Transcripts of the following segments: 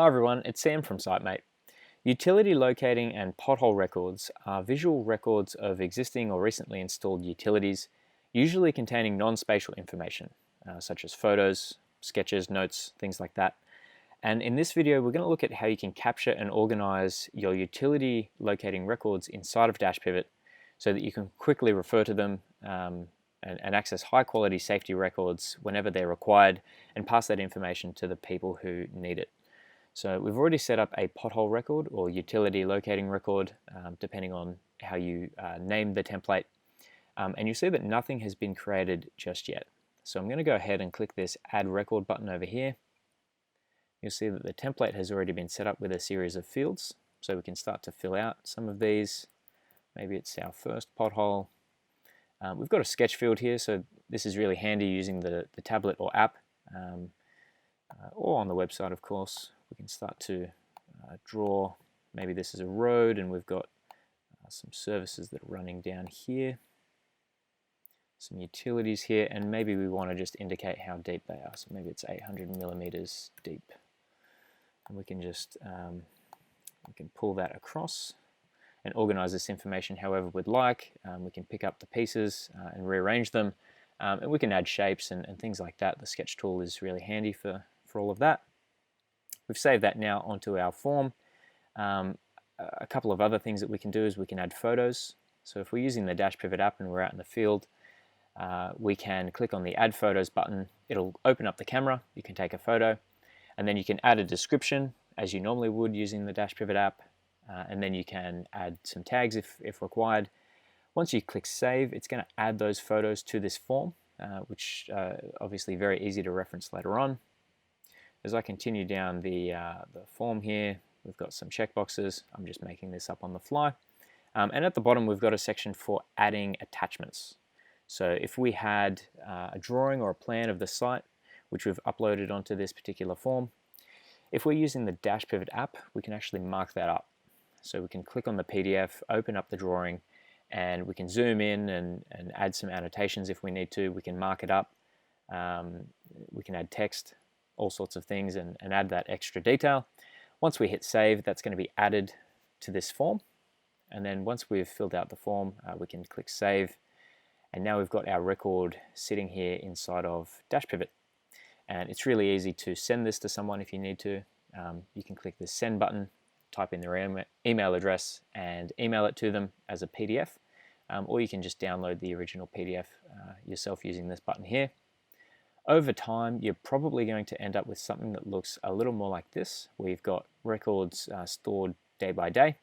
Hi everyone, it's Sam from Sitemate. Utility locating and pothole records are visual records of existing or recently installed utilities, usually containing non-spatial information, such as photos, sketches, notes, things like that. And in this video, we're going to look at how you can capture and organize your utility locating records inside of Dashpivot so that you can quickly refer to them and access high quality safety records whenever they're required and pass that information to the people who need it. So we've already set up a pothole record or utility locating record, depending on how you name the template. And you see that nothing has been created just yet. So I'm going to go ahead and click this Add Record button over here. You'll see that the template has already been set up with a series of fields. So we can start to fill out some of these. Maybe it's our first pothole. We've got a sketch field here, so this is really handy using the tablet or app, or on the website, of course. We can start to draw, maybe this is a road and we've got some services that are running down here, some utilities here, and maybe we want to just indicate how deep they are. So maybe it's 800 millimeters deep. And we can just we can pull that across and organize this information however we'd like. We can pick up the pieces and rearrange them, and we can add shapes and things like that. The sketch tool is really handy for all of that. We've saved that now onto our form. A couple of other things that we can do is we can add photos. So if we're using the Dashpivot app and we're out in the field, we can click on the Add Photos button. It'll open up the camera. You can take a photo, and then you can add a description as you normally would using the Dashpivot app, and then you can add some tags if required. Once you click Save, it's going to add those photos to this form, which obviously very easy to reference later on. As I continue down the form here, we've got some checkboxes. I'm just making this up on the fly. And at the bottom, we've got a section for adding attachments. So if we had a drawing or a plan of the site, which we've uploaded onto this particular form, if we're using the Dashpivot app, we can actually mark that up. So we can click on the PDF, open up the drawing, and we can zoom in and add some annotations if we need to. We can mark it up. We can add text, all sorts of things, and add that extra detail. Once we hit save, that's going to be added to this form, and then once we've filled out the form, we can click save, and now we've got our record sitting here inside of Dashpivot. And it's really easy to send this to someone if you need to. You can click the send button, type in their email address and email it to them as a PDF, or you can just download the original PDF yourself using this button here. Over time, you're probably going to end up with something that looks a little more like this, where you've got records stored day by day.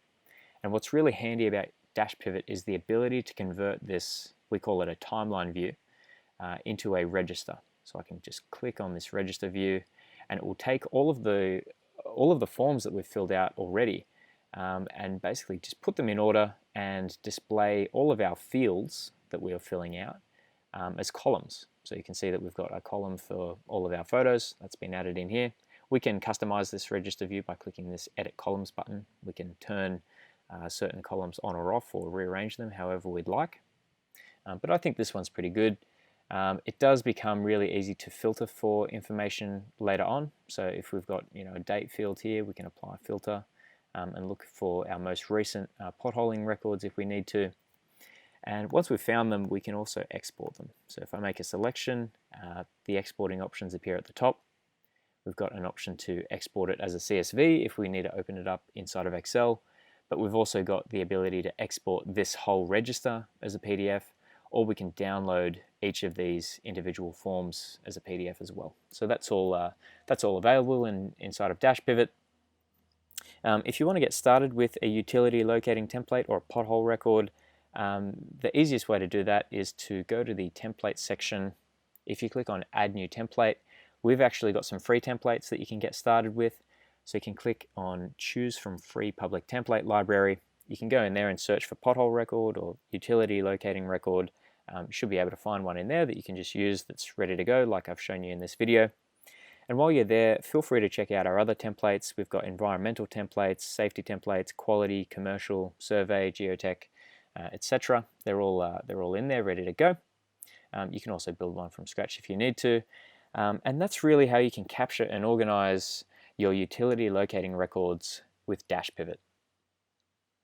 And what's really handy about Dashpivot is the ability to convert this, we call it a timeline view, into a register. So I can just click on this register view, and it will take all of the forms that we've filled out already, and basically just put them in order and display all of our fields that we are filling out as columns. So you can see that we've got a column for all of our photos that's been added in here. We can customize this register view by clicking this Edit Columns button. We can turn certain columns on or off or rearrange them however we'd like. But I think this one's pretty good. It does become really easy to filter for information later on. So if we've got a date field here, we can apply a filter and look for our most recent potholing records if we need to. And once we've found them, we can also export them. So if I make a selection, the exporting options appear at the top. We've got an option to export it as a CSV if we need to open it up inside of Excel. But we've also got the ability to export this whole register as a PDF, or we can download each of these individual forms as a PDF as well. So that's all available inside of Dashpivot. If you want to get started with a utility locating template or a pothole record, the easiest way to do that is to go to the template section. If you click on Add New Template, we've actually got some free templates that you can get started with. So you can click on Choose from Free Public Template Library. You can go in there and search for pothole record or utility locating record. You should be able to find one in there that you can just use that's ready to go, like I've shown you in this video. And while you're there, feel free to check out our other templates. We've got environmental templates, safety templates, quality, commercial, survey, geotech, etc. They're all in there, ready to go. You can also build one from scratch if you need to. And that's really how you can capture and organize your utility locating records with Dashpivot.